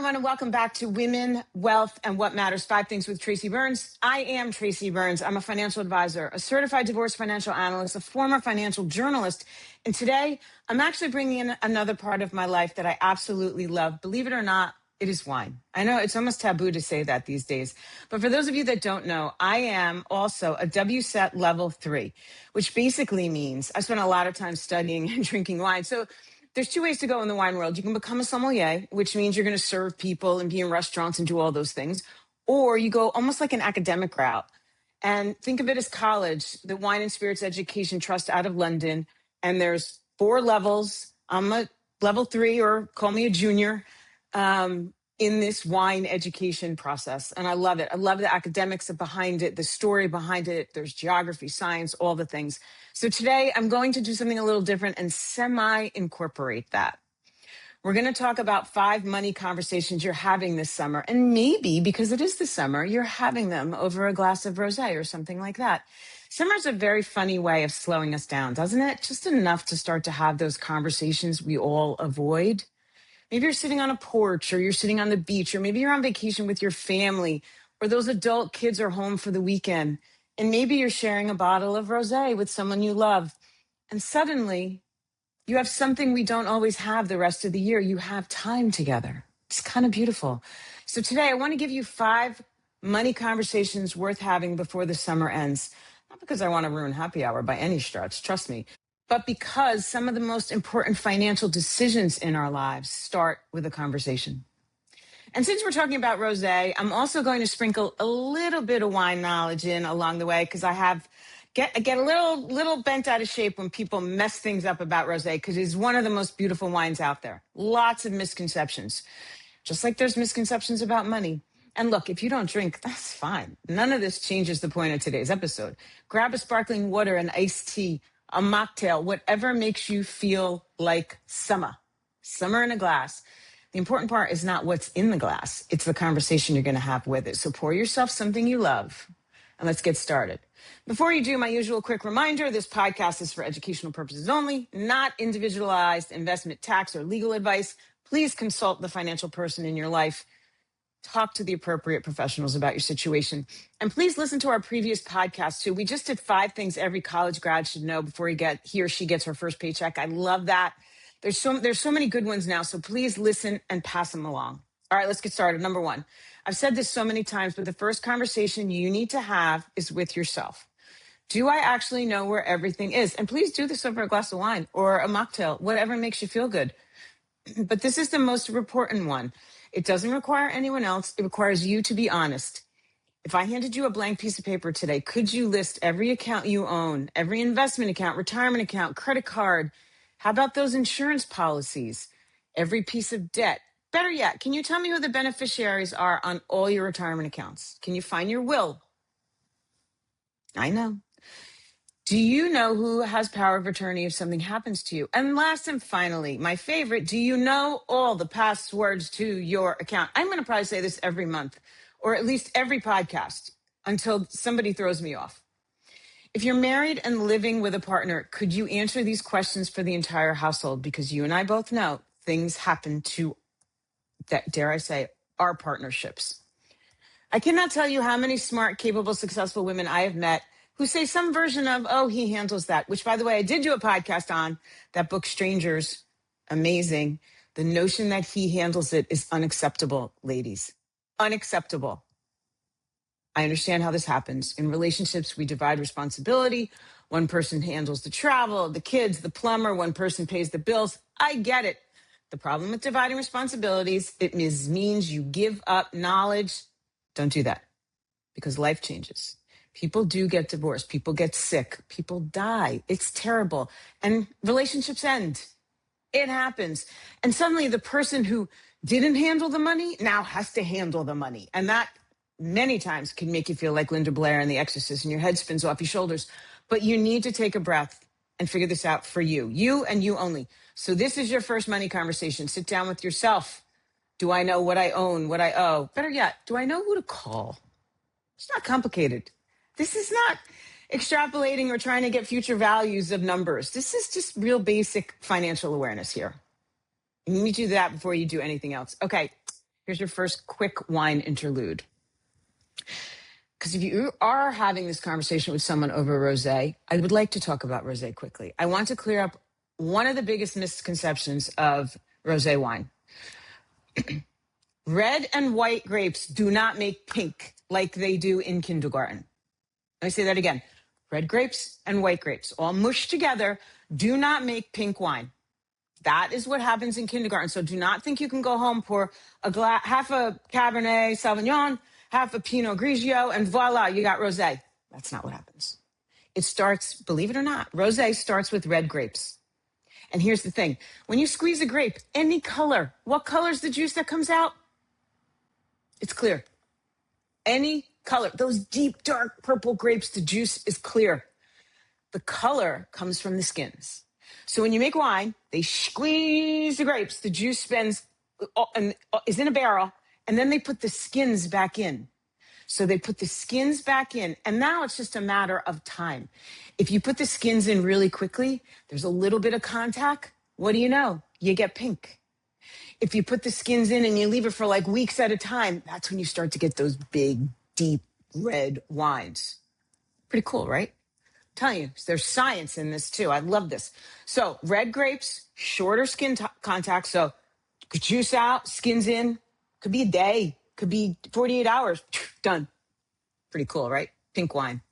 everyone, and welcome back to Women, Wealth, and What Matters, 5 Things with Tracy Byrnes. I am Tracy Byrnes. I'm a financial advisor, a certified divorce financial analyst, a former financial journalist. And today, I'm actually bringing in another part of my life that I absolutely love. Believe it or not, it is wine. I know it's almost taboo to say that these days. But for those of you that don't know, I am also a WSET Level 3, which basically means I spent a lot of time studying and drinking wine. So there's 2 ways to go in the wine world. You can become a sommelier, which means you're going to serve people and be in restaurants and do all those things. Or you go almost like an academic route. And think of it as college, the Wine and Spirits Education Trust out of London. And there's 4 levels. I'm a level 3, or call me a junior, in this wine education process. And I love it. I love the academics behind it, the story behind it. There's geography, science, all the things. So today I'm going to do something a little different and semi-incorporate that. We're going to talk about 5 money conversations you're having this summer. And maybe, because it is the summer, you're having them over a glass of rosé or something like that. Summer's a very funny way of slowing us down, doesn't it? Just enough to start to have those conversations we all avoid. Maybe you're sitting on a porch, or you're sitting on the beach, or maybe you're on vacation with your family, or those adult kids are home for the weekend. And maybe you're sharing a bottle of rosé with someone you love. And suddenly you have something we don't always have the rest of the year. You have time together. It's kind of beautiful. So today I want to give you 5 money conversations worth having before the summer ends. Not because I want to ruin happy hour by any stretch, trust me, but because some of the most important financial decisions in our lives start with a conversation. And since we're talking about rosé, I'm also going to sprinkle a little bit of wine knowledge in along the way, because I get a little bent out of shape when people mess things up about rosé, because it's one of the most beautiful wines out there. Lots of misconceptions, just like there's misconceptions about money. And look, if you don't drink, that's fine. None of this changes the point of today's episode. Grab a sparkling water, an iced tea, a mocktail, whatever makes you feel like summer in a glass. The important part is not what's in the glass. It's the conversation you're going to have with it. So pour yourself something you love, and let's get started. Before you do, my usual quick reminder, this podcast is for educational purposes only, not individualized investment, tax, or legal advice. Please consult the financial person in your life. Talk to the appropriate professionals about your situation. And please listen to our previous podcast too. We just did 5 things every college grad should know before he or she gets her first paycheck. I love that. There's so many good ones now. So please listen and pass them along. All right, let's get started. Number 1, I've said this so many times, but the first conversation you need to have is with yourself. Do I actually know where everything is? And please do this over a glass of wine or a mocktail, whatever makes you feel good. But this is the most important one. It doesn't require anyone else. It requires you to be honest. If I handed you a blank piece of paper today, could you list every account you own, every investment account, retirement account, credit card? How about those insurance policies? Every piece of debt? Better yet, can you tell me who the beneficiaries are on all your retirement accounts? Can you find your will? I know. Do you know who has power of attorney if something happens to you? And last and finally, my favorite, do you know all the passwords to your account? I'm going to probably say this every month, or at least every podcast, until somebody throws me off. If you're married and living with a partner, could you answer these questions for the entire household? Because you and I both know things happen to, that, dare I say, our partnerships. I cannot tell you how many smart, capable, successful women I have met who say some version of, oh, he handles that, which, by the way, I did do a podcast on, that book, Strangers. Amazing. The notion that he handles it is unacceptable, ladies. Unacceptable. I understand how this happens. In relationships, we divide responsibility. One person handles the travel, the kids, the plumber. One person pays the bills. I get it. The problem with dividing responsibilities, it means you give up knowledge. Don't do that, because life changes. People do get divorced. People get sick. People die. It's terrible. And relationships end. It happens. And suddenly the person who didn't handle the money now has to handle the money. And that many times can make you feel like Linda Blair in The Exorcist, and your head spins off your shoulders. But you need to take a breath and figure this out for you and you only. So this is your first money conversation. Sit down with yourself. Do I know what I own, what I owe? Better yet, do I know who to call? It's not complicated. This is not extrapolating or trying to get future values of numbers. This is just real basic financial awareness here. You need to do that before you do anything else. Okay, Here's your first quick wine interlude. Because if you are having this conversation with someone over rosé, I would like to talk about rosé quickly. I want to clear up one of the biggest misconceptions of rosé wine. Red and white grapes do not make pink like they do in kindergarten. Let me say that again. Red grapes and white grapes, all mushed together, do not make pink wine. That is what happens in kindergarten. So do not think you can go home, pour half a Cabernet Sauvignon, half a Pinot Grigio, and voila, you got rosé. That's not what happens. It starts, believe it or not, rosé starts with red grapes. And here's the thing. When you squeeze a grape, any color, what color is the juice that comes out? It's clear. Any color. Those deep, dark purple grapes, the juice is clear. The color comes from the skins. So when you make wine, they squeeze the grapes. The juice is in a barrel, and then they put the skins back in. So they put the skins back in, and now it's just a matter of time. If you put the skins in really quickly, there's a little bit of contact. What do you know? You get pink. If you put the skins in and you leave it for like weeks at a time, that's when you start to get those big, deep red wines. Pretty cool, right? I'm telling you, there's science in this too. I love this. So red grapes, shorter skin contact. So juice out, skins in. Could be a day. Could be 48 hours. Done. Pretty cool, right? Pink wine.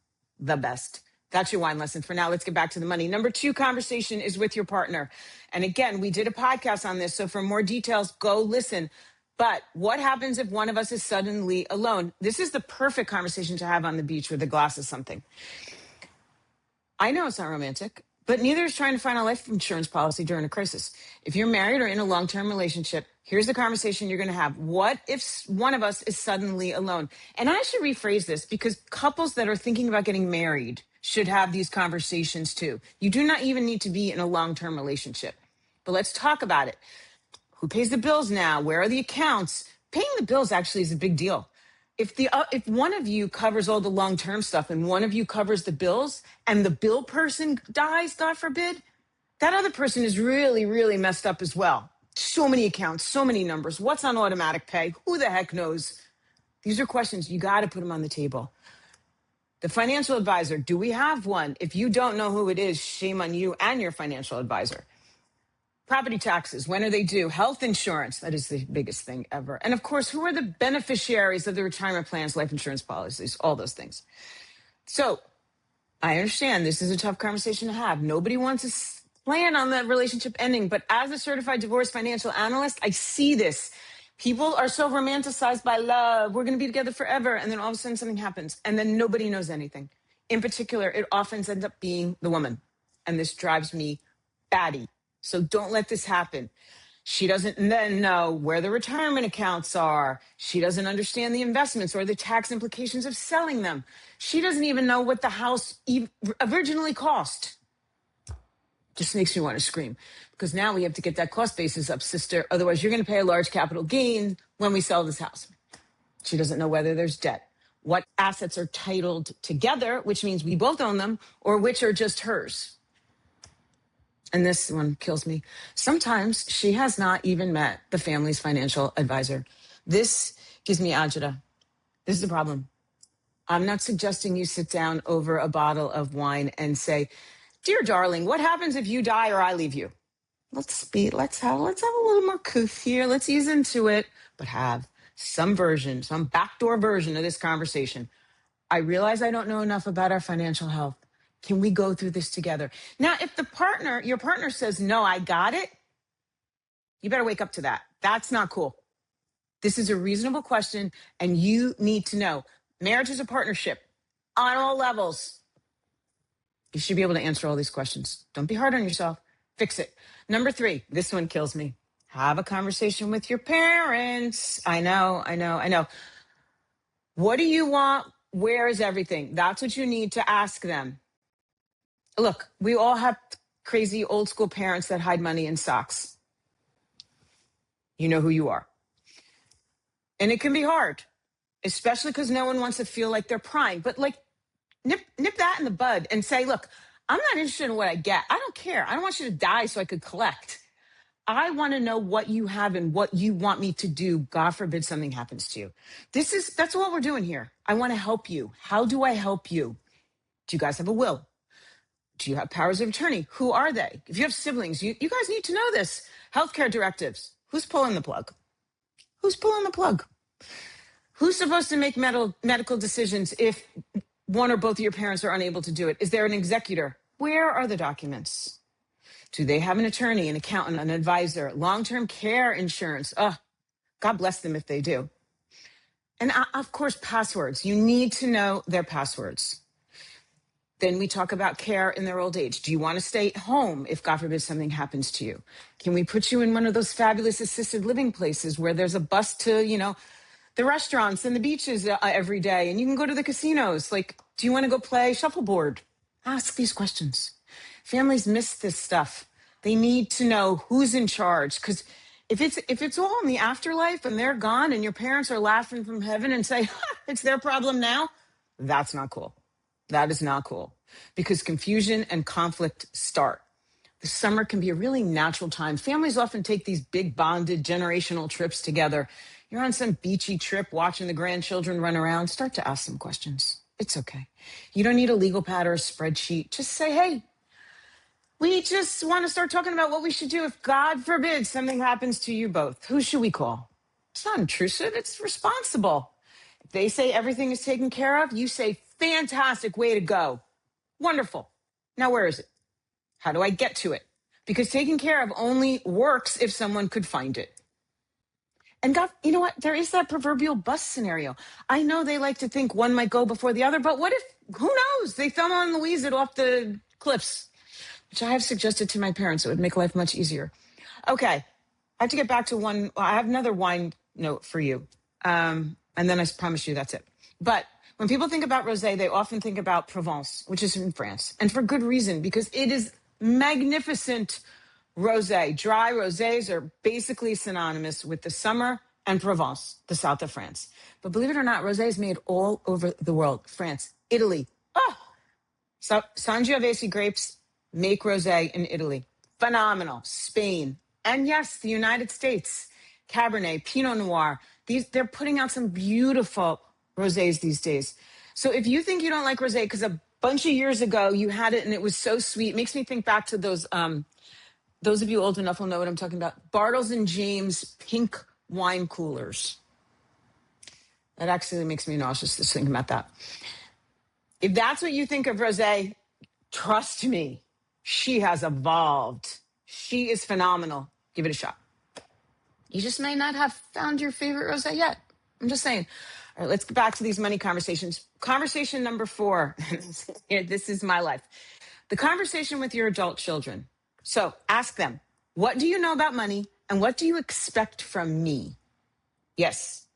The best. That's your wine lesson for now. Let's get back to the money. Number 2 conversation is with your partner. And again, we did a podcast on this. So for more details, go listen. But what happens if one of us is suddenly alone? This is the perfect conversation to have on the beach with a glass of something. I know it's not romantic, but neither is trying to find a life insurance policy during a crisis. If you're married or in a long-term relationship, here's the conversation you're going to have. What if one of us is suddenly alone? And I should rephrase this because couples that are thinking about getting married should have these conversations too. You do not even need to be in a long-term relationship. But let's talk about it. Who pays the bills now? Where are the accounts? Paying the bills actually is a big deal. If one of you covers all the long-term stuff and one of you covers the bills and the bill person dies, God forbid, that other person is really, really messed up as well. So many accounts, so many numbers. What's on automatic pay? Who the heck knows? These are questions. You got to put them on the table. The financial advisor, do we have one? If you don't know who it is, shame on you and your financial advisor. Property taxes, when are they due? Health insurance, that is the biggest thing ever. And of course, who are the beneficiaries of the retirement plans, life insurance policies, all those things. So I understand this is a tough conversation to have. Nobody wants to plan on the relationship ending. But as a certified divorce financial analyst, I see this. People are so romanticized by love. We're going to be together forever. And then all of a sudden something happens. And then nobody knows anything. In particular, it often ends up being the woman. And this drives me batty. So don't let this happen. She doesn't then know where the retirement accounts are. She doesn't understand the investments or the tax implications of selling them. She doesn't even know what the house originally cost. Just makes me want to scream because now we have to get that cost basis up, sister. Otherwise, you're going to pay a large capital gain when we sell this house. She doesn't know whether there's debt, what assets are titled together, which means we both own them, or which are just hers. And this one kills me. Sometimes she has not even met the family's financial advisor. This gives me agita. This is the problem. I'm not suggesting you sit down over a bottle of wine and say, dear darling, what happens if you die or I leave you? Let's have a little more couth here. Let's ease into it, but have some backdoor version of this conversation. I realize I don't know enough about our financial health. Can we go through this together? Now, if your partner says, no, I got it, you better wake up to that. That's not cool. This is a reasonable question, and you need to know. Marriage is a partnership on all levels. You should be able to answer all these questions. Don't be hard on yourself. Fix it. Number 3, this one kills me. Have a conversation with your parents. I know. What do you want? Where is everything? That's what you need to ask them. Look, we all have crazy old school parents that hide money in socks. You know who you are. And it can be hard, especially because no one wants to feel like they're prying. But nip that in the bud and say, look, I'm not interested in what I get. I don't care. I don't want you to die so I could collect. I want to know what you have and what you want me to do. God forbid something happens to you. That's what we're doing here. I want to help you. How do I help you? Do you guys have a will? Do you have powers of attorney? Who are they? If you have siblings, you guys need to know this. Healthcare directives. Who's pulling the plug? Who's pulling the plug? Who's supposed to make medical decisions if one or both of your parents are unable to do it? Is there an executor? Where are the documents? Do they have an attorney, an accountant, an advisor, long-term care insurance? Oh, God bless them if they do. And of course, passwords. You need to know their passwords. Then we talk about care in their old age. Do you want to stay home if, God forbid, something happens to you? Can we put you in one of those fabulous assisted living places where there's a bus to, the restaurants and the beaches every day, and you can go to the casinos? Like, do you want to go play shuffleboard? Ask these questions. Families miss this stuff. They need to know who's in charge, because if it's all in the afterlife and they're gone and your parents are laughing from heaven and say, it's their problem now, that's not cool. That is not cool, because confusion and conflict start. The summer can be a really natural time. Families often take these big bonded generational trips together. You're on some beachy trip watching the grandchildren run around. Start to ask some questions. It's okay. You don't need a legal pad or a spreadsheet. Just say, hey, we just want to start talking about what we should do if, God forbid, something happens to you both. Who should we call? It's not intrusive. It's responsible. If they say everything is taken care of, you say, fantastic, way to go. Wonderful. Now, where is it? How do I get to it? Because taking care of only works if someone could find it. And God, you know what? There is that proverbial bus scenario. I know they like to think one might go before the other, but what if, who knows? They Thelma and Louise it off the cliffs, which I have suggested to my parents. It would make life much easier. Okay. I have to get back to one. I have another wine note for you. And then I promise you that's it. But when people think about rosé, they often think about Provence, which is in France. And for good reason, because it is magnificent rosé. Dry rosés are basically synonymous with the summer and Provence, the south of France. But believe it or not, rosé is made all over the world. France, Italy. So Sangiovese grapes make rosé in Italy. Phenomenal. Spain. And yes, the United States. Cabernet, Pinot Noir. They're putting out some beautiful rosés these days. So if you think you don't like rosé because a bunch of years ago you had it and it was so sweet, it makes me think back to those of you old enough will know what I'm talking about. Bartles and James pink wine coolers. That actually makes me nauseous just thinking about that. If that's what you think of rosé, trust me, she has evolved. She is phenomenal. Give it a shot. You just may not have found your favorite rosé yet. I'm just saying. All right, let's get back to these money conversations. Conversation number 4. This is my life. The conversation with your adult children. So ask them, what do you know about money and what do you expect from me? Yes.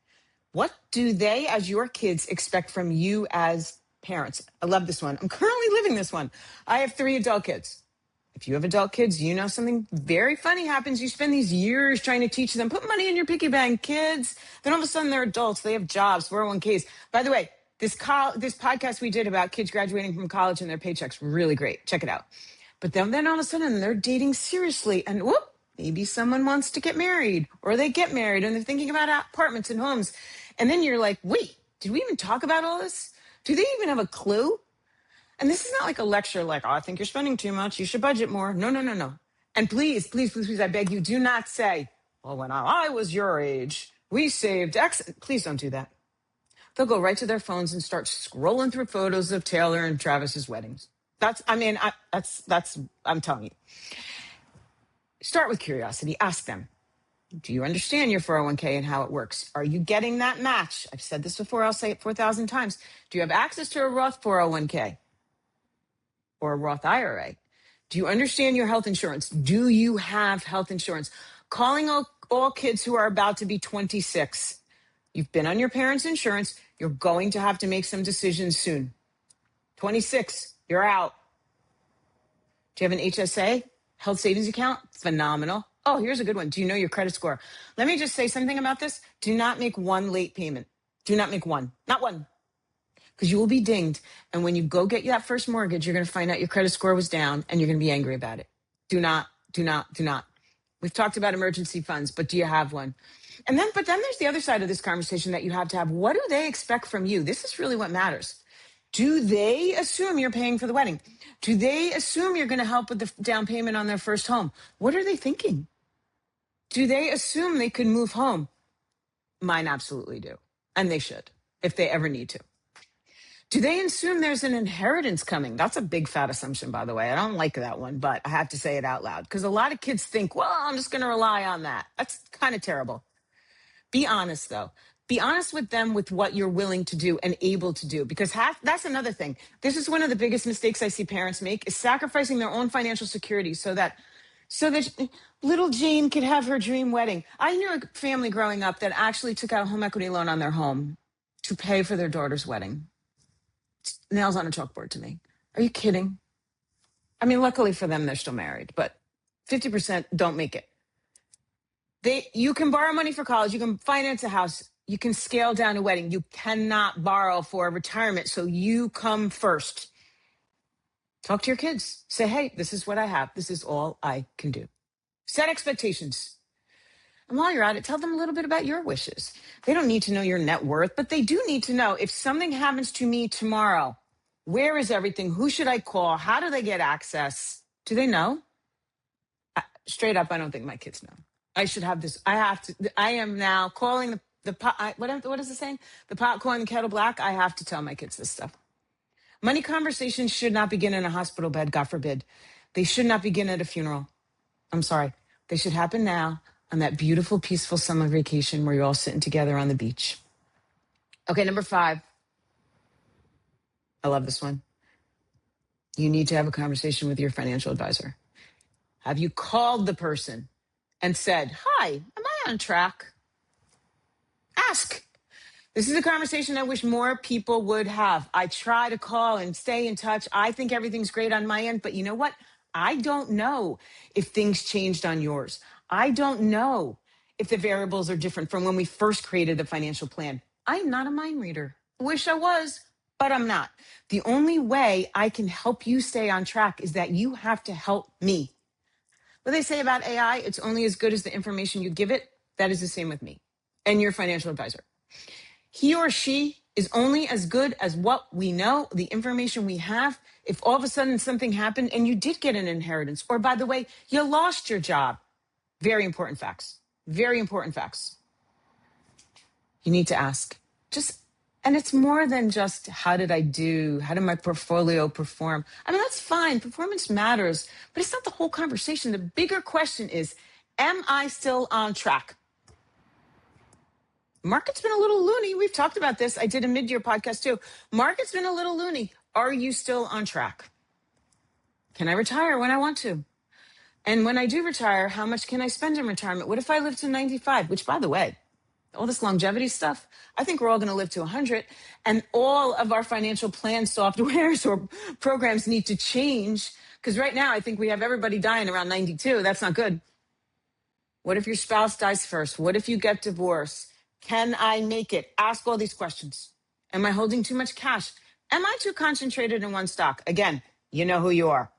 What do they, as your kids, expect from you as parents? I love this one. I'm currently living this one. I have 3 adult kids. If you have adult kids, you know something very funny happens. You spend these years trying to teach them, put money in your piggy bank, kids. Then all of a sudden they're adults. They have jobs, 401ks. By the way, this podcast we did about kids graduating from college and their paychecks, really great. Check it out. But then all of a sudden they're dating seriously and whoop, maybe someone wants to get married or they get married and they're thinking about apartments and homes. And then you're like, wait, did we even talk about all this? Do they even have a clue? And this is not like a lecture like, oh, I think you're spending too much. You should budget more. No. And please, I beg you, do not say, well, when I was your age, we saved X. Please don't do that. They'll go right to their phones and start scrolling through photos of Taylor and Travis's weddings. I'm telling you. Start with curiosity. Ask them, do you understand your 401k and how it works? Are you getting that match? I've said this before. I'll say it 4,000 times. Do you have access to a Roth 401k? Or a Roth IRA? Do you understand your health insurance? Do you have health insurance? Calling all kids who are about to be 26. You've been on your parents' insurance. You're going to have to make some decisions soon. 26, you're out. Do you have an HSA, health savings account? Phenomenal. Oh, here's a good one. Do you know your credit score? Let me just say something about this. Do not make one late payment. Do not make one. Not one. Because you will be dinged. And when you go get that first mortgage, you're going to find out your credit score was down and you're going to be angry about it. Do not. We've talked about emergency funds, but do you have one? But then there's the other side of this conversation that you have to have. What do they expect from you? This is really what matters. Do they assume you're paying for the wedding? Do they assume you're going to help with the down payment on their first home? What are they thinking? Do they assume they can move home? Mine absolutely do. And they should, if they ever need to. Do they assume there's an inheritance coming? That's a big fat assumption, by the way. I don't like that one, but I have to say it out loud because a lot of kids think, well, I'm just going to rely on that. That's kind of terrible. Be honest, though. Be honest with them with what you're willing to do and able to do, because that's another thing. This is one of the biggest mistakes I see parents make is sacrificing their own financial security so that little Jane could have her dream wedding. I knew a family growing up that actually took out a home equity loan on their home to pay for their daughter's wedding. Nails on a chalkboard to me. Are you kidding? I mean, luckily for them, they're still married, but 50% don't make it. You can borrow money for college. You can finance a house. You can scale down a wedding. You cannot borrow for a retirement. So you come first. Talk to your kids. Say, hey, this is what I have. This is all I can do. Set expectations. And while you're at it, tell them a little bit about your wishes. They don't need to know your net worth, but they do need to know if something happens to me tomorrow, where is everything? Who should I call? How do they get access? Do they know? Straight up, I don't think my kids know. I should have this. I am now calling the pot. What is the saying? The pot calling the kettle black. I have to tell my kids this stuff. Money conversations should not begin in a hospital bed, God forbid. They should not begin at a funeral. I'm sorry. They should happen now on that beautiful, peaceful summer vacation where you're all sitting together on the beach. Okay, number 5. I love this one. You need to have a conversation with your financial advisor. Have you called the person and said, hi, am I on track? Ask. This is a conversation I wish more people would have. I try to call and stay in touch. I think everything's great on my end, but you know what? I don't know if things changed on yours. I don't know if the variables are different from when we first created the financial plan. I'm not a mind reader. Wish I was, but I'm not. The only way I can help you stay on track is that you have to help me. What they say about AI, it's only as good as the information you give it. That is the same with me and your financial advisor. He or she is only as good as what we know, the information we have. If all of a sudden something happened and you did get an inheritance, or by the way, you lost your job. Very important facts. Very important facts. You need to ask. And it's more than just how did I do? How did my portfolio perform? I mean, that's fine. Performance matters, but it's not the whole conversation. The bigger question is, am I still on track? Market's been a little loony. We've talked about this. I did a mid-year podcast too. Market's been a little loony. Are you still on track? Can I retire when I want to? And when I do retire, how much can I spend in retirement? What if I live to 95? Which, by the way, all this longevity stuff, I think we're all going to live to 100. And all of our financial plan softwares or programs need to change. Because right now, I think we have everybody dying around 92. That's not good. What if your spouse dies first? What if you get divorced? Can I make it? Ask all these questions. Am I holding too much cash? Am I too concentrated in one stock? Again, you know who you are.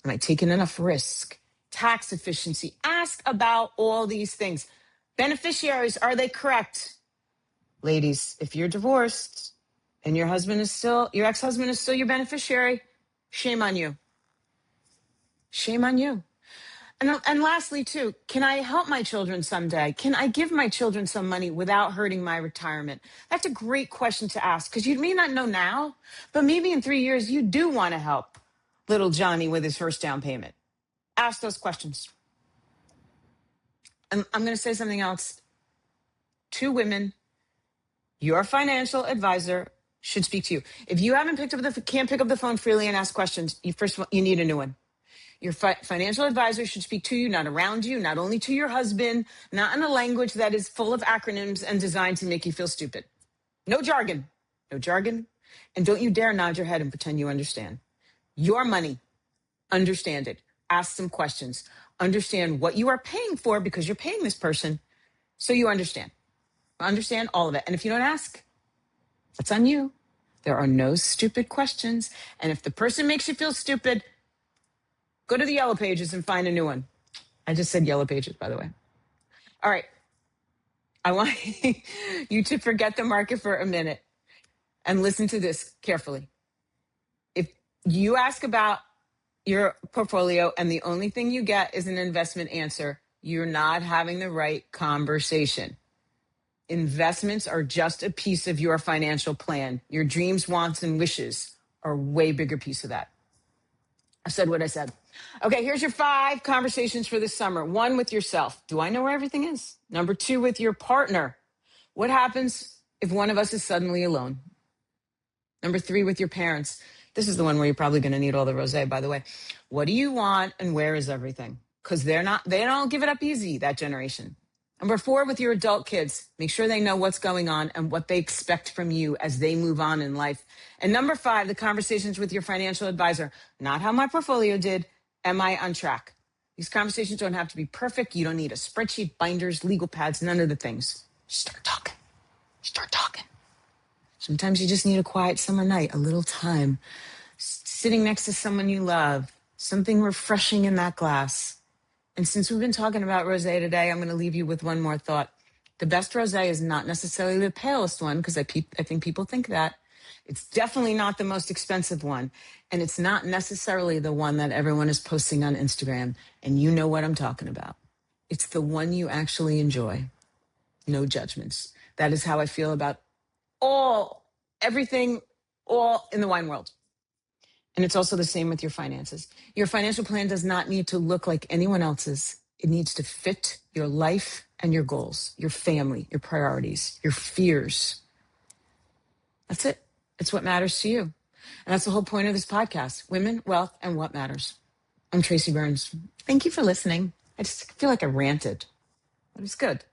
Am I taking enough risk? Tax efficiency. Ask about all these things. Beneficiaries, are they correct? Ladies, if you're divorced and your ex-husband is still your beneficiary, shame on you. Shame on you. And lastly, too, can I help my children someday? Can I give my children some money without hurting my retirement? That's a great question to ask because you may not know now, but maybe in 3 years, you do want to help little Johnny with his first down payment. Ask those questions. And I'm going to say something else. 2 women, your financial advisor should speak to you. If you can't pick up the phone freely and ask questions, you need a new one. Your financial advisor should speak to you, not around you, not only to your husband, not in a language that is full of acronyms and designed to make you feel stupid. No jargon. No jargon. And don't you dare nod your head and pretend you understand. Your money. Understand it. Ask some questions. Understand what you are paying for because you're paying this person so you understand. Understand all of it. And if you don't ask, that's on you. There are no stupid questions. And if the person makes you feel stupid, go to the yellow pages and find a new one. I just said yellow pages, by the way. All right. I want you to forget the market for a minute and listen to this carefully. If you ask about your portfolio and the only thing you get is an investment answer, you're not having the right conversation. Investments are just a piece of your financial plan. Your dreams, wants, and wishes are a way bigger piece of that. I said what I said. Okay, here's your 5 conversations for this summer. 1 with yourself. Do I know where everything is? Number 2 with your partner. What happens if one of us is suddenly alone? Number 3 with your parents. This is the one where you're probably going to need all the rosé, by the way. What do you want and where is everything? Because they don't give it up easy, that generation. Number 4 with your adult kids. Make sure they know what's going on and what they expect from you as they move on in life. And number 5, the conversations with your financial advisor. Not how my portfolio did. Am I on track? These conversations don't have to be perfect. You don't need a spreadsheet, binders, legal pads, none of the things. Start talking. Start talking. Sometimes you just need a quiet summer night, a little time, sitting next to someone you love, something refreshing in that glass. And since we've been talking about rosé today, I'm going to leave you with one more thought. The best rosé is not necessarily the palest one, because I think people think that. It's definitely not the most expensive one. And it's not necessarily the one that everyone is posting on Instagram. And you know what I'm talking about. It's the one you actually enjoy. No judgments. That is how I feel about everything, all in the wine world. And it's also the same with your finances. Your financial plan does not need to look like anyone else's. It needs to fit your life and your goals, your family, your priorities, your fears. That's it. It's what matters to you. And that's the whole point of this podcast, Women, Wealth, and What Matters. I'm Tracy Byrnes. Thank you for listening. I just feel like I ranted, but it's good.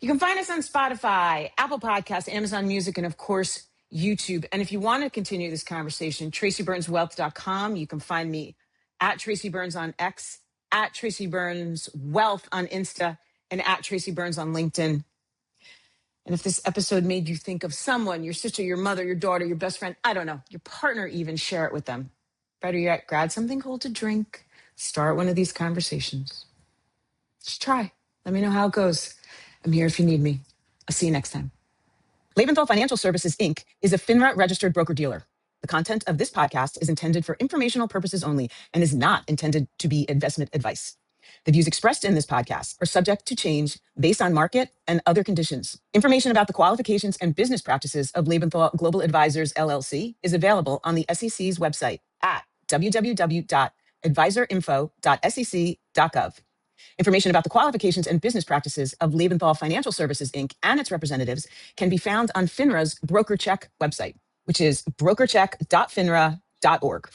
You can find us on Spotify, Apple Podcasts, Amazon Music, and of course, YouTube. And if you want to continue this conversation, TracyByrnesWealth.com. You can find me at Tracy Byrnes on X, at Tracy Byrnes Wealth on Insta, and at Tracy Byrnes on LinkedIn. And if this episode made you think of someone, your sister, your mother, your daughter, your best friend, I don't know, your partner even, share it with them. Better yet, grab something cold to drink, start one of these conversations. Just try. Let me know how it goes. I'm here if you need me. I'll see you next time. Lebenthal Financial Services, Inc. is a FINRA registered broker-dealer. The content of this podcast is intended for informational purposes only and is not intended to be investment advice. The views expressed in this podcast are subject to change based on market and other conditions. Information about the qualifications and business practices of Lebenthal Global Advisors, LLC is available on the SEC's website at www.advisorinfo.sec.gov. Information about the qualifications and business practices of Lebenthal Financial Services, Inc. and its representatives can be found on FINRA's BrokerCheck website, which is brokercheck.finra.org.